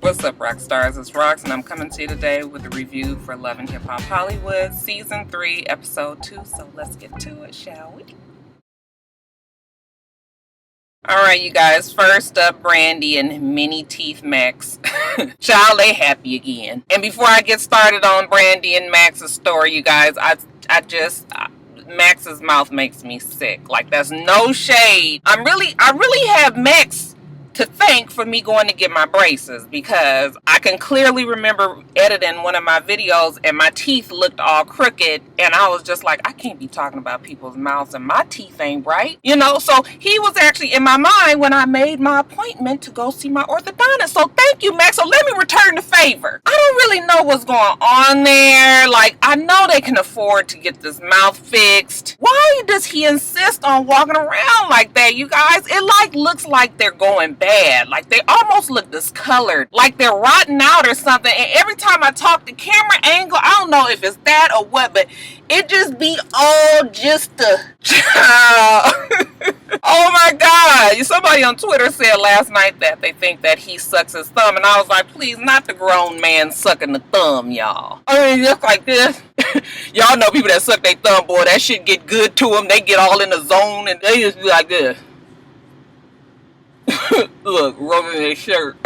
What's up, Roxstars? It's Rox, and I'm coming to you today with a review for Love and Hip Hop Hollywood, Season 3, Episode 2. So let's get to it, shall we? Alright, you guys. First up, Brandy and Minnie Teeth Max. Child, they happy again. And before I get started on Brandy and Max's story, you guys, Max's mouth makes me sick. Like, that's no shade. I really have Max to thank for me going to get my braces, because I can clearly remember editing one of my videos and my teeth looked all crooked, and I was just like, I can't be talking about people's mouths and my teeth ain't right, you know. So he was actually in my mind when I made my appointment to go see my orthodontist. So thank you, Max. So let me return the favor. I don't really know what's going on there. Like, I know they can afford to get this mouth fixed. Why does he insist on walking around like that, you guys? It like looks like they're going bad. Like, they almost look discolored, like they're rotting out or something. And every time I talk, the camera angle, I don't know if it's that or what, but it just be all just a oh my god. Somebody on Twitter said last night that they think that he sucks his thumb, and I was like, please, not the grown man sucking the thumb, y'all. I mean, just like this. Y'all know people that suck their thumb, boy, that shit get good to them. They get all in the zone and they just be like this. Look, rubbing their shirt.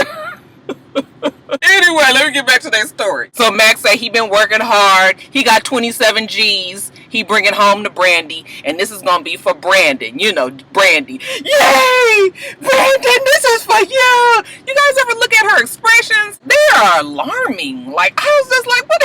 Anyway, let me get back to that story. So Max said he been working hard. He got 27 G's. He bringing home to Brandy, and this is gonna be for Brandon. You know, Brandy. Yay, Brandon! This is for you. You guys ever look at her expressions? They are alarming. Like, I was just like, what?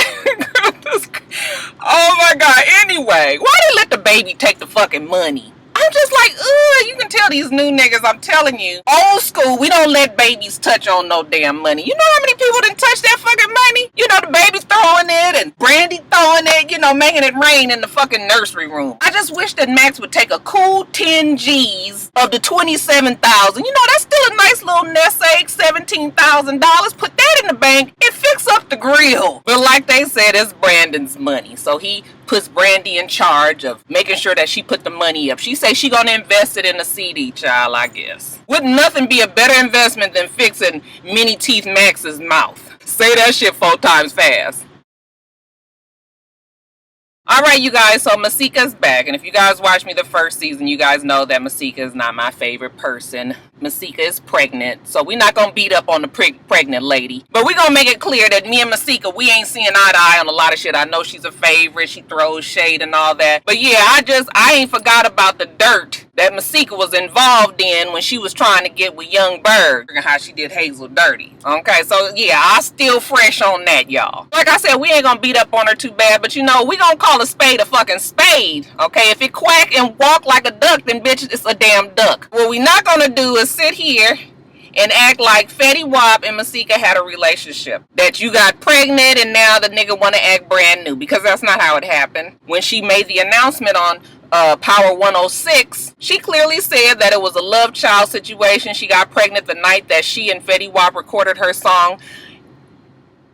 Oh my god. Anyway, why they let the baby take the fucking money? I'm just like, ugh, you can tell these new niggas, I'm telling you. Old school, we don't let babies touch on no damn money. You know how many people didn't touch that fucking money? You know, the baby's throwing it and Brandy throwing it, you know, making it rain in the fucking nursery room. I just wish that Max would take a cool 10 G's of the 27,000. You know, that's still a nice little nest egg, $17,000. Put that in the bank and fix up the grill. But like they said, it's Brandon's money. So he puts Brandy in charge of making sure that she put the money up. She says she gonna invest it in a CD, child, I guess. Wouldn't nothing be a better investment than fixing Minnie Teeth Max's mouth? Say that shit 4 times fast. Alright, you guys, so Masika's back, and if you guys watched me the first season, you guys know that Masika is not my favorite person. Masika is pregnant, so we're not gonna beat up on the pregnant lady, but we're gonna make it clear that me and Masika, we ain't seeing eye to eye on a lot of shit. I know she's a favorite, she throws shade and all that, but yeah, I ain't forgot about the dirt that Masika was involved in when she was trying to get with Young Bird, and how she did Hazel dirty. Okay, so yeah, I still fresh on that, y'all. Like I said, we ain't gonna beat up on her too bad, but you know, we gonna call a spade a fucking spade. Okay, if it quack and walk like a duck, then bitch, it's a damn duck. What we not gonna do is sit here and act like Fetty Wap and Masika had a relationship, that you got pregnant and now the nigga want to act brand new, because that's not how it happened. When she made the announcement on Power 106, she clearly said that it was a love child situation. She got pregnant the night that she and Fetty Wap recorded her song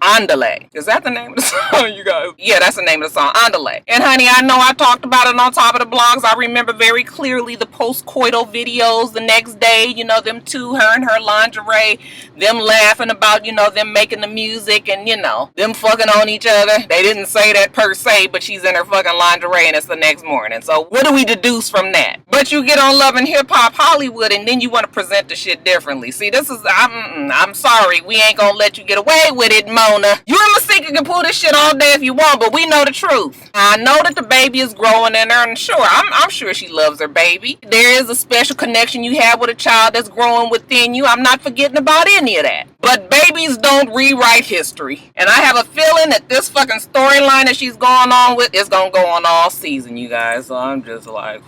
Andale. Is that the name of the song, you guys? Yeah, that's the name of the song, Andale. And honey, I know I talked about it on top of the blogs. I remember very clearly the post-coital videos the next day, you know, them two, her and her lingerie, them laughing about, you know, them making the music and, you know, them fucking on each other. They didn't say that per se, but she's in her fucking lingerie and it's the next morning. So what do we deduce from that? But you get on Love and Hip Hop Hollywood and then you want to present the shit differently. See, this is, I'm sorry, we ain't gonna let you get away with it, Mo. You and Masika can pull this shit all day if you want, but we know the truth. I know that the baby is growing in her, and sure, I'm sure she loves her baby. There is a special connection you have with a child that's growing within you. I'm not forgetting about any of that. But babies don't rewrite history. And I have a feeling that this fucking storyline that she's going on with is gonna go on all season, you guys. So I'm just like...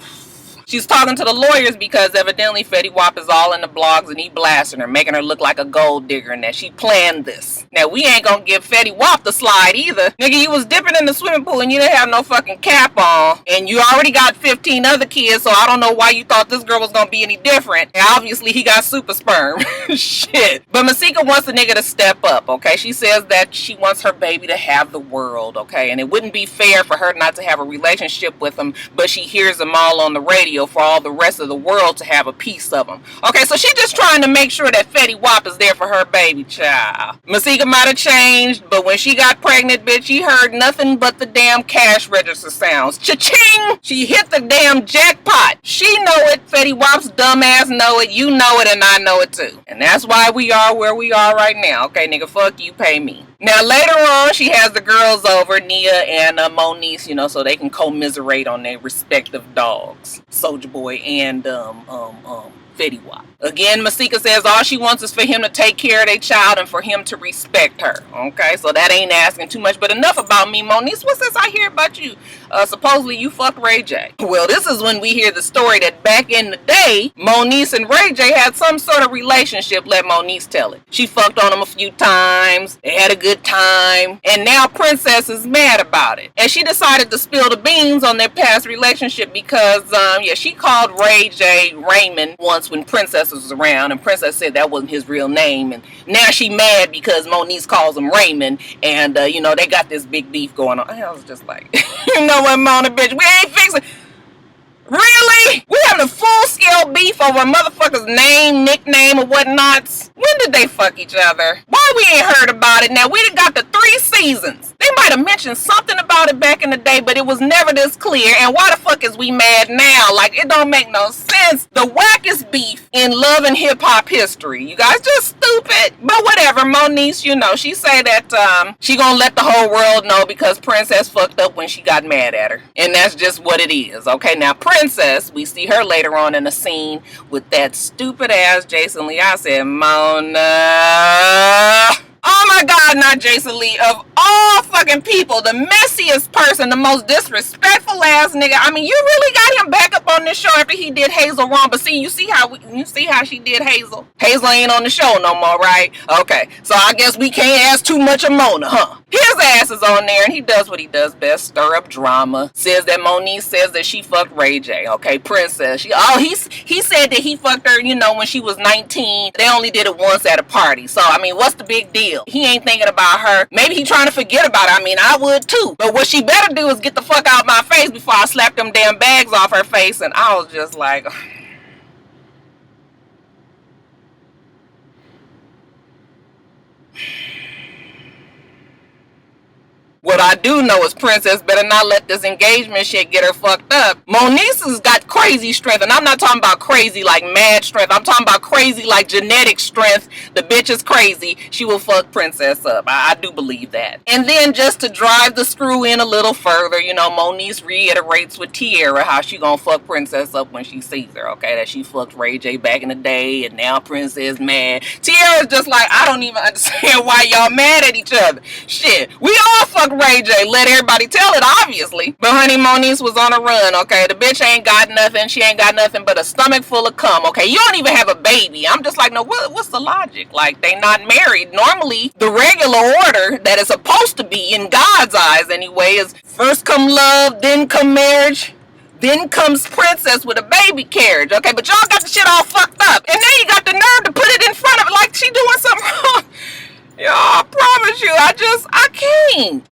She's talking to the lawyers because evidently Fetty Wap is all in the blogs and he blasting her, making her look like a gold digger and that she planned this. Now, we ain't gonna give Fetty Wap the slide either. Nigga, you was dipping in the swimming pool and you didn't have no fucking cap on. And you already got 15 other kids, so I don't know why you thought this girl was gonna be any different. And obviously, he got super sperm. Shit. But Masika wants the nigga to step up, okay? She says that she wants her baby to have the world, okay? And it wouldn't be fair for her not to have a relationship with him, but she hears them all on the radio deal for all the rest of the world to have a piece of him. Okay, so she's just trying to make sure that Fetty Wap is there for her baby child. Masika might have changed, but when she got pregnant, bitch, she heard nothing but the damn cash register sounds. Cha-ching! She hit the damn jackpot. She know it. Fetty Wap's dumbass know it. You know it, and I know it too. And that's why we are where we are right now. Okay, nigga, fuck you, pay me. Now, later on, she has the girls over, Nia and Moniece, you know, so they can commiserate on their respective dogs. Soulja Boy and, Fetty Wap. Again, Masika says all she wants is for him to take care of their child and for him to respect her. Okay, so that ain't asking too much. But enough about me. Moniece, what's this I hear about you? Supposedly you fucked Ray J. Well, this is when we hear the story that back in the day, Moniece and Ray J had some sort of relationship. Let Moniece tell it. She fucked on him a few times. They had a good time. And now Princess is mad about it. And she decided to spill the beans on their past relationship because, she called Ray J Raymond once when Princess was around, and Princess said that wasn't his real name, and now she mad because Moniece calls him Raymond, and they got this big beef going on. I was just like, you know what, Mona, bitch, we ain't fixing. Really? We having a full-scale beef over a motherfucker's name, nickname, or whatnots? When did they fuck each other? Why we ain't heard about it? Now, we done got the 3 seasons. They might have mentioned something about it back in the day, but it was never this clear. And why the fuck is we mad now? Like, it don't make no sense. The wackest beef in love and hip-hop history. You guys just stupid. But whatever, Moniece, she say that she gonna let the whole world know because Princess fucked up when she got mad at her. And that's just what it is. Okay, now Princess, we see her later on in the scene with that stupid ass Jason Lee. I said, Mona. Oh my God, not Jason Lee. Of all fucking people, the messiest person, the most disrespectful ass nigga. I mean, you really got him back up on this show after he did Hazel wrong. But see, you see how she did Hazel. Hazel ain't on the show no more, right? Okay, so I guess we can't ask too much of Mona, huh? His ass is on there and he does what he does best, stir up drama. Says that Moniece says that she fucked Ray J. Okay, Princess. He said that he fucked her, when she was 19. They only did it once at a party. So, I mean, what's the big deal? He ain't thinking about her. Maybe he trying to forget about her. I mean, I would too. But what she better do is get the fuck out my face before I slap them damn bags off her face. And I was just like... What I do know is Princess better not let this engagement shit get her fucked up. Moniece has got crazy strength, and I'm not talking about crazy like mad strength. I'm talking about crazy like genetic strength. The bitch is crazy. She will fuck Princess up. I do believe that. And then just to drive the screw in a little further, Moniece reiterates with Tiara how she gonna fuck Princess up when she sees her, okay? That she fucked Ray J back in the day, and now Princess mad. Tiara's just like, I don't even understand why y'all mad at each other. Shit, we all fuck Ray J. Let everybody tell it, obviously. But honey, Moniece was on a run, okay? The bitch ain't got nothing. She ain't got nothing but a stomach full of cum, okay? You don't even have a baby. I'm just like, no, what's the logic? Like, they not married. Normally, the regular order that is supposed to be, in God's eyes anyway, is first come love, then come marriage, then comes Princess with a baby carriage, okay? But y'all got the shit all fucked up. And then you got the nerve to put it in front of it like she doing something wrong. Yo, I promise you, I can't.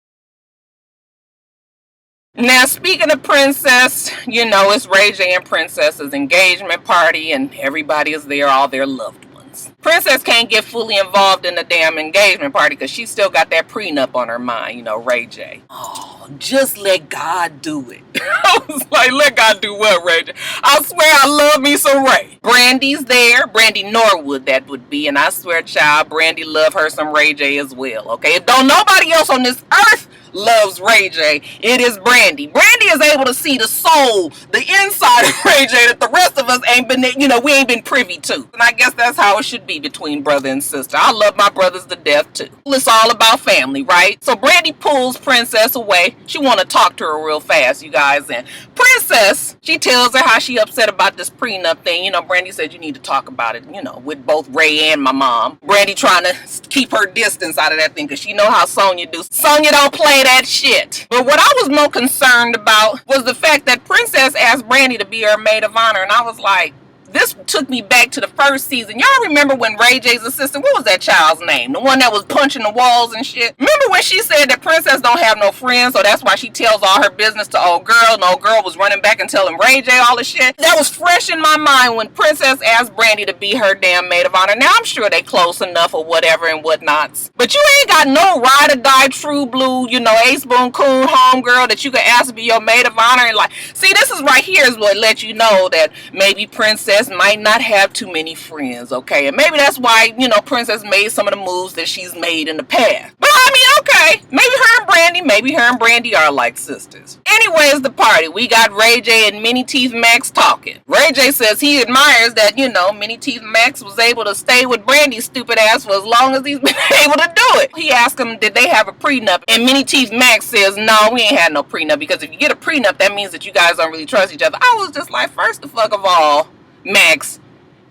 Now, speaking of Princess, it's Ray J and Princess's engagement party, and everybody is there, all their loved ones. Princess can't get fully involved in the damn engagement party because she still got that prenup on her mind, Ray J. Oh, just let God do it. I was like, let God do what, Ray J? I swear I love me some Ray. Brandy's there. Brandy Norwood, that would be. And I swear, child, Brandy love her some Ray J as well, okay? If don't nobody else on this earth loves Ray J, it is Brandy. Brandy is able to see the soul, the inside of Ray J that the rest of us ain't been, we ain't been privy to. And I guess that's how it should be between brother and sister. I love my brothers to death too. It's all about family, right? So Brandy pulls Princess away. She want to talk to her real fast, you guys. And Princess, she tells her how she upset about this prenup thing. Brandy said you need to talk about it, with both Ray and my mom. Brandy trying to keep her distance out of that thing because she know how Sonya do. Sonya don't play that shit. But what I was more concerned about was the fact that Princess asked Brandy to be her maid of honor, and I was like, this took me back to the first season. Y'all remember when Ray J's assistant, what was that child's name? The one that was punching the walls and shit? Remember when she said that Princess don't have no friends, so that's why she tells all her business to old girl, and old girl was running back and telling Ray J all the shit? That was fresh in my mind when Princess asked Brandy to be her damn maid of honor. Now I'm sure they close enough or whatever and whatnots, but you ain't got no ride or die true blue, you know, ace boon coon homegirl that you can ask to be your maid of honor. And like, see, this is right here is what let you know that maybe Princess might not have too many friends, okay? And maybe that's why, you know, Princess made some of the moves that she's made in the past. But I mean, okay, maybe her and Brandy are like sisters. Anyways, the party, we got Ray J and Minnie Teeth Max talking. Ray J says he admires that, you know, Minnie Teeth Max was able to stay with Brandy's stupid ass for as long as he's been able to do it. He asked him, did they have a prenup? And Minnie Teeth Max says, no, we ain't had no prenup, because if you get a prenup, that means that you guys don't really trust each other. I was just like, first the fuck of all, Max,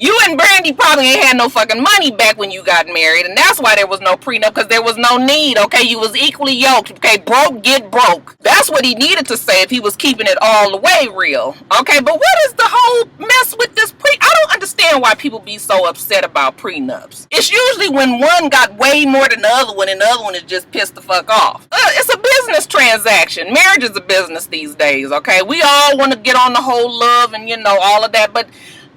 you and Brandy probably ain't had no fucking money back when you got married, and that's why there was no prenup, because there was no need, okay? You was equally yoked, okay? Broke, get broke. That's what he needed to say if he was keeping it all the way real, okay? But what is the whole mess with this I don't understand why people be so upset about prenups. It's usually when one got way more than the other one, and the other one is just pissed the fuck off. It's a business transaction. Marriage is a business these days, okay? We all want to get on the whole love and, you know, all of that, but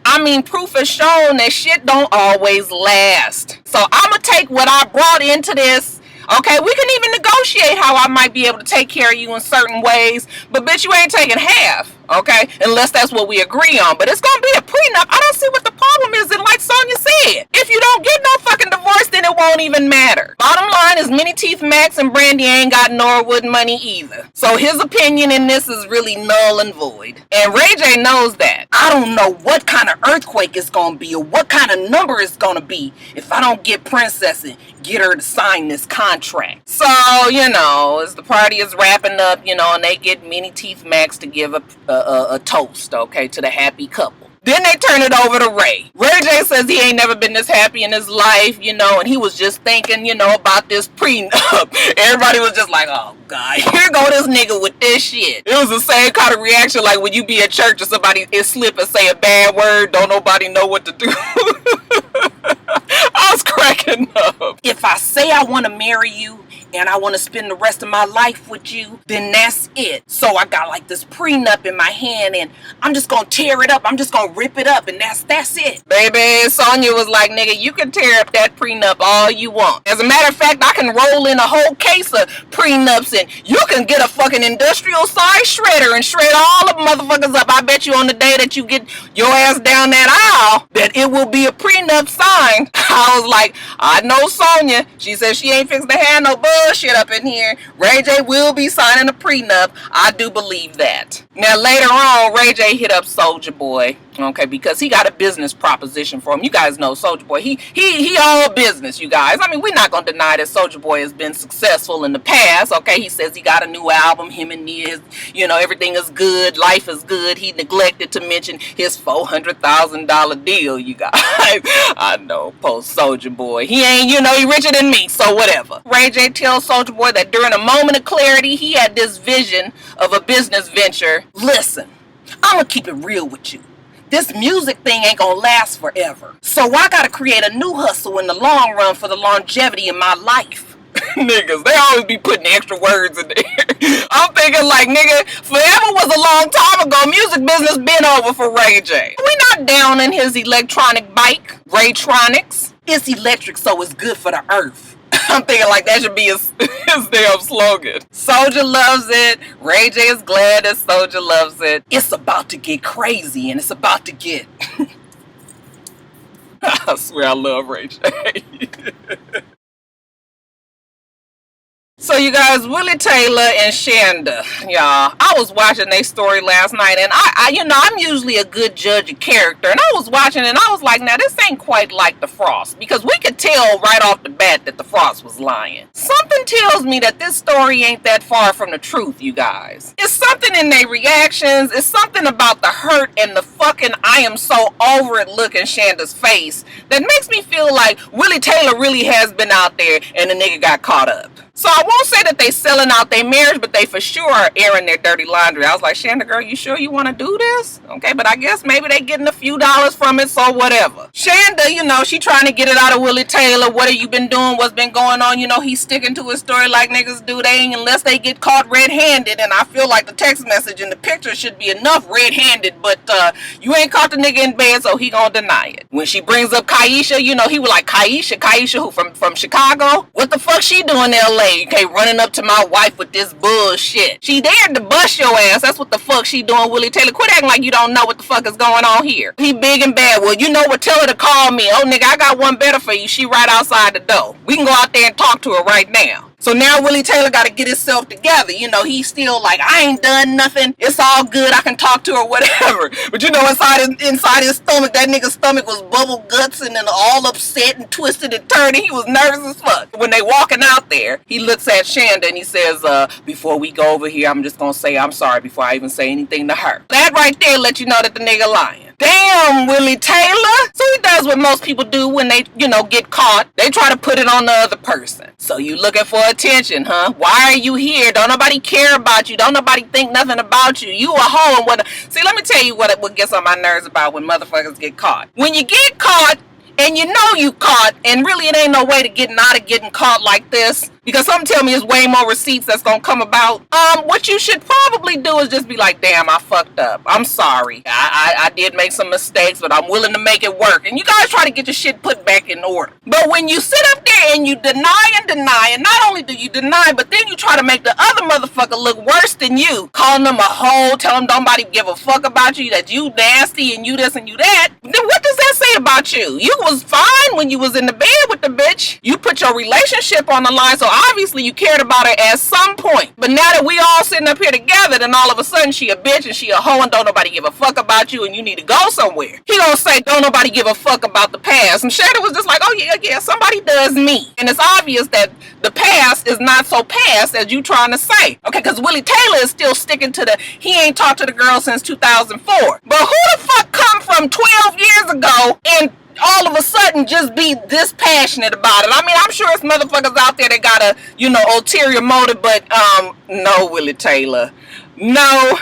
I mean, proof has shown that shit don't always last. So I'm going to take what I brought into this. Okay, we can even negotiate how I might be able to take care of you in certain ways. But bitch, you ain't taking half. Okay, unless that's what we agree on. But it's going to be a prenup. I don't see what the problem is. And like Sonya said, if you don't get no fucking divorce, then it won't even matter. Bottom line is Minnie Teeth Max and Brandy ain't got Norwood money either. So his opinion in this is really null and void. And Ray J knows that. I don't know what kind of earthquake it's going to be or what kind of number it's going to be if I don't get Princess and get her to sign this contract. So, you know, as the party is wrapping up, you know, and they get Minnie Teeth Max to give a toast, okay, to the happy couple. Then they turn it over to Ray. Ray J says he ain't never been this happy in his life, you know, and he was just thinking, you know, about this prenup. Everybody was just like, oh, God, here go this nigga with this shit. It was the same kind of reaction like when you be at church and somebody slip and say a bad word, don't nobody know what to do. I was cracking up. If I say I want to marry you and I want to spend the rest of my life with you, then that's it. So I got like this prenup in my hand and I'm just going to tear it up. I'm just going to rip it up and that's it. Baby, Sonya was like, nigga, you can tear up that prenup all you want. As a matter of fact, I can roll in a whole case of prenups and you can get a fucking industrial size shredder and shred all the motherfuckers up. I bet you on the day that you get your ass down that aisle that it will be a prenup signed. I was like, I know Sonya. She says she ain't fixing to have no bullshit up in here. Ray J will be signing a prenup. I do believe that. Now later on, Ray J hit up Soulja Boy, okay, because he got a business proposition for him. You guys know Soulja Boy. He all business, you guys. I mean, we're not gonna deny that Soulja Boy has been successful in the past. Okay, he says he got a new album. Him and Nia, you know, everything is good. Life is good. He neglected to mention his $400,000 deal, you guys. I know, post Soulja Boy. He ain't, you know, he richer than me, so whatever. Ray J tells Soulja Boy that during a moment of clarity, he had this vision of a business venture. Listen, I'm gonna keep it real with you. This music thing ain't gonna last forever. So I gotta create a new hustle in the long run for the longevity in my life. Niggas, they always be putting extra words in there. I'm thinking like, nigga, forever was a long time ago. Music business been over for Ray J. We not down in his electronic bike, Raytronics. It's electric, so it's good for the earth. I'm thinking like that should be his damn slogan. Soulja loves it. Ray J is glad that Soulja loves it. It's about to get crazy and it's about to get... I swear I love Ray J. So you guys, Willie Taylor and Shanda, y'all, I was watching their story last night, and I you know, I'm usually a good judge of character, and I was watching and I was like, now this ain't quite like the Frost, because we could tell right off the bat that the Frost was lying. Something tells me that this story ain't that far from the truth, you guys. It's something in their reactions, it's something about the hurt and the fucking I am so over it look in Shanda's face that makes me feel like Willie Taylor really has been out there and the nigga got caught up. So I won't say that they selling out their marriage, but they for sure are airing their dirty laundry. I was like, Shanna, girl, you sure you want to do this? Okay, but I guess maybe they getting a few dollars from it, so whatever. Shanda, you know, she trying to get it out of Willie Taylor. What have you been doing? What's been going on? You know, he's sticking to his story like niggas do. They ain't, unless they get caught red-handed, and I feel like the text message and the picture should be enough red-handed, but you ain't caught the nigga in bed, so he gonna deny it. When she brings up Kaisha, you know, he was like, Kaisha who from Chicago? What the fuck she doing in LA? You can't running up to my wife with this bullshit. She dared to bust your ass. That's what the fuck she doing, Willie Taylor. Quit acting like you don't know what the fuck is going on here. He big and bad. Well, you know what? Tell her to call me. Oh, nigga, I got one better for you. She right outside the door. We can go out there and talk to her right now. So now Willie Taylor got to get himself together. You know, he's still like, I ain't done nothing. It's all good. I can talk to her, whatever. But you know, inside his stomach, that nigga's stomach was bubble guts and then all upset and twisted and turning. He was nervous as fuck. When they walking out there, he looks at Shanda and he says, before we go over here, I'm just going to say I'm sorry before I even say anything to her. That right there let you know that the nigga lying. Damn, Willie Taylor. So he does what most people do when they, you know, get caught. They try to put it on the other person. So you looking for attention, huh? Why are you here? Don't nobody care about you. Don't nobody think nothing about you. You a hoe and what? See, let me tell you what gets on my nerves about when motherfuckers get caught. When you get caught and you know you caught, and really it ain't no way to get out of getting caught like this, because some tell me it's way more receipts that's gonna come about. What you should probably do is just be like, damn, I fucked up. I'm sorry. I did make some mistakes, but I'm willing to make it work. And you guys try to get your shit put back in order. But when you sit up there and you deny, and not only do you deny, but then you try to make the other motherfucker look worse than you, calling them a hoe, telling them nobody give a fuck about you, that you nasty and you this and you that, then what does that say about you? You was fine when you was in the bed with the bitch. You put your relationship on the line, so obviously you cared about her at some point. But now that we all sitting up here together, then all of a sudden she a bitch and she a hoe and don't nobody give a fuck about you and you need to go somewhere. He gonna say don't nobody give a fuck about the past. And Shanna was just like, oh yeah, somebody does me. And it's obvious that the past is not so past as you trying to say. Okay, because Willie Taylor is still sticking to he ain't talked to the girl since 2004. But who the fuck come from 12 years ago and all of a sudden just be this passionate about it? I mean, I'm sure it's motherfuckers out there that got a, you know, ulterior motive, but no, Willie Taylor. No.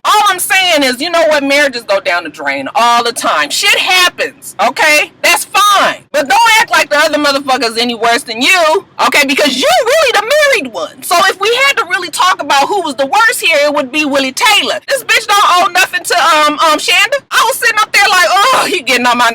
All I'm saying is, you know what? Marriages go down the drain all the time. Shit happens, okay? That's fine. But don't act like the other motherfuckers any worse than you, okay? Because you really the married one. So if we had to really talk about who was the worst here, it would be Willie Taylor. This bitch don't owe nothing to Shanda. I was sitting up there like, oh, he getting on my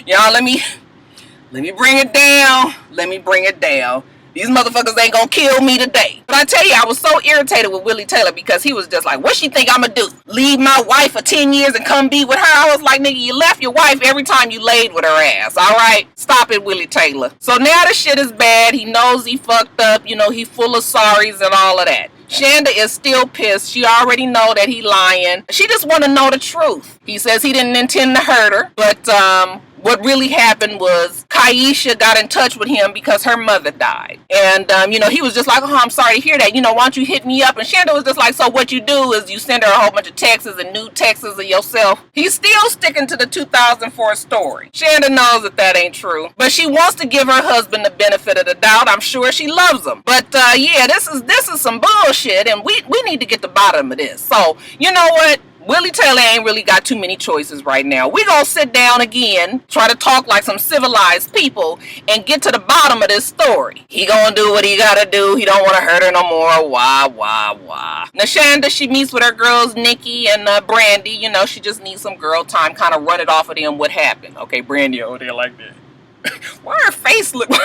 y'all, let me bring it down. These motherfuckers ain't gonna kill me today. But I tell you, I was so irritated with Willie Taylor because he was just like, what she think I'ma do? Leave my wife for 10 years and come be with her? I was like, nigga, you left your wife every time you laid with her ass, alright? Stop it, Willie Taylor. So now the shit is bad. He knows he fucked up. You know, he full of sorries and all of that. Shanda is still pissed. She already know that he lying. She just want to know the truth. He says he didn't intend to hurt her, but what really happened was Kaisha got in touch with him because her mother died. And, you know, he was just like, oh, I'm sorry to hear that. You know, why don't you hit me up? And Shanda was just like, so what you do is you send her a whole bunch of texts and new texts of yourself. He's still sticking to the 2004 story. Shanda knows that ain't true. But she wants to give her husband the benefit of the doubt. I'm sure she loves him. But, yeah, this is some bullshit. And we need to get to the bottom of this. So, you know what? Willie Taylor ain't really got too many choices right now. We gonna sit down again, try to talk like some civilized people, and get to the bottom of this story. He gonna do what he gotta do. He don't want to hurt her no more. Why? Now Shanda, she meets with her girls, Nikki and Brandy. You know, she just needs some girl time, kind of run it off of them what happened. Okay, Brandy over there like that. Why her face look like...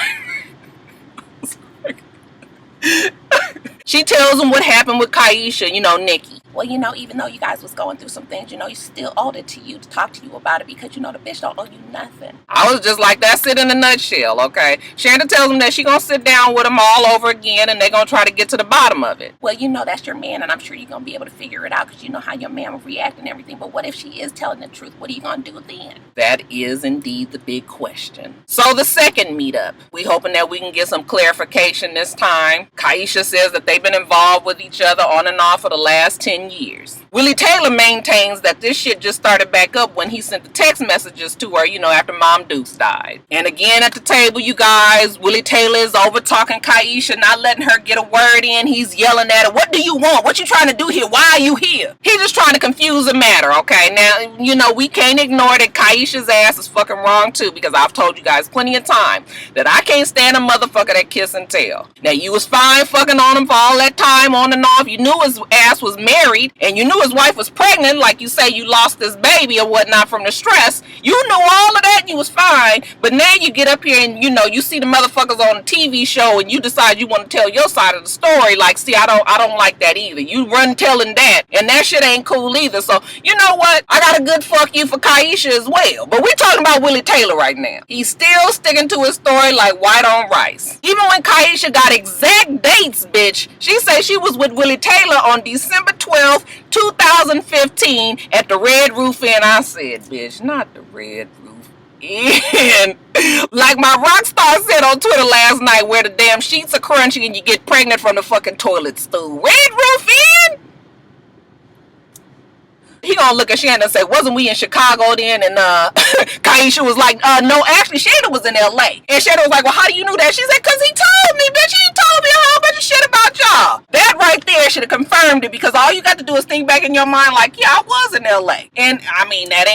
She tells them what happened with Kaisha, you know, Nikki. Well, you know, even though you guys was going through some things, you know, you still owed it to you to talk to you about it because, you know, the bitch don't owe you nothing. I was just like, that's it in a nutshell, okay? Shanda tells them that she gonna sit down with them all over again and they gonna try to get to the bottom of it. Well, you know, that's your man and I'm sure you're gonna be able to figure it out because you know how your man will react and everything. But what if she is telling the truth? What are you gonna do then? That is indeed the big question. So the second meetup, we hoping that we can get some clarification this time. Kaisha says that they've been involved with each other on and off for the last 10 10 years. Willie Taylor maintains that this shit just started back up when he sent the text messages to her, after Mom Dukes died. And again at the table, you guys, Willie Taylor is over talking Kaisha, not letting her get a word in. He's yelling at her, what do you want? What you trying to do here? Why are you here? He's just trying to confuse the matter, okay? Now, we can't ignore that Kaisha's ass is fucking wrong too, because I've told you guys plenty of time that I can't stand a motherfucker that kiss and tell. Now, you was fine fucking on him for all that time, on and off. You knew his ass was married, and you knew his wife was pregnant, like you say you lost this baby or whatnot from the stress. You knew all of that, and you was fine, but now you get up here and, you see the motherfuckers on a TV show, and you decide you want to tell your side of the story, like, see, I don't like that either. You run telling that, and that shit ain't cool either. So, you know what? I got a good fuck you for Kaisha as well. But we're talking about Willie Taylor right now. He's still sticking to his story like white on rice. Even when Kaisha got exact dates, bitch, she said she was with Willie Taylor on December 12th, 2015 at the Red Roof Inn. I said, bitch, not the Red Roof Inn. Like my Roxstar said on Twitter last night, where the damn sheets are crunchy and you get pregnant from the fucking toilet stool. Red Roof Inn? He gonna look at Shanna and say, wasn't we in Chicago then? And Kaisha was like, no, actually Shanna was in LA. And Shanna was like, well, how do you know that? She said, cause he told me, bitch. He told me a whole bunch of shit about y'all. That right there should have confirmed it, because all you got to do is think back in your mind like, yeah, I was in LA. And I mean, that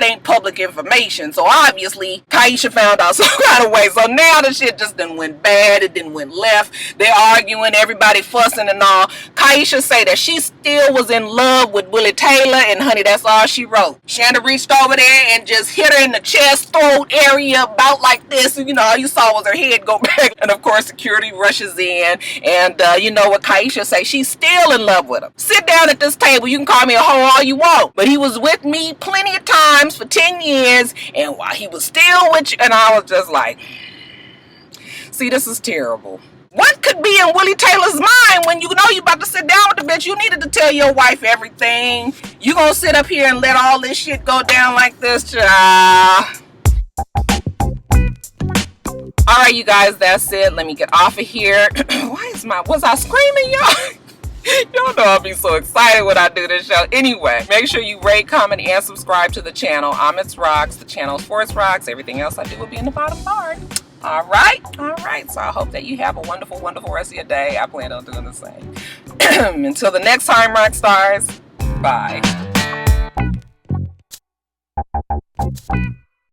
ain't public information. So obviously Kaisha found out some kind of way. So now the shit just done went bad. It didn't went left. They're arguing, everybody fussing and all. Kaisha say that she still was in love with Willie Taylor. And honey, that's all she wrote. Shanna reached over there and just hit her in the chest, throat area, about like this. And all you saw was her head go back. And of course, security rushes in. And you know what Kaisha say? She's still in love with him. Sit down at this table. You can call me a hoe all you want. But he was with me plenty of times for 10 years. And while he was still with you, and I was just like, see, this is terrible. What could be in Willie Taylor's mind when you know you about to sit down with the bitch? You needed to tell your wife everything. You gonna sit up here and let all this shit go down like this? Alright, you guys, that's it. Let me get off of here. Was I screaming, y'all? Y'all know I'll be so excited when I do this show. Anyway, make sure you rate, comment, and subscribe to the channel. I'm itsrox. The channel is for itsrox. Everything else I do will be in the bottom bar. All right. So I hope that you have a wonderful, wonderful rest of your day. I plan on doing the same. Until the next time, Roxstars. Bye.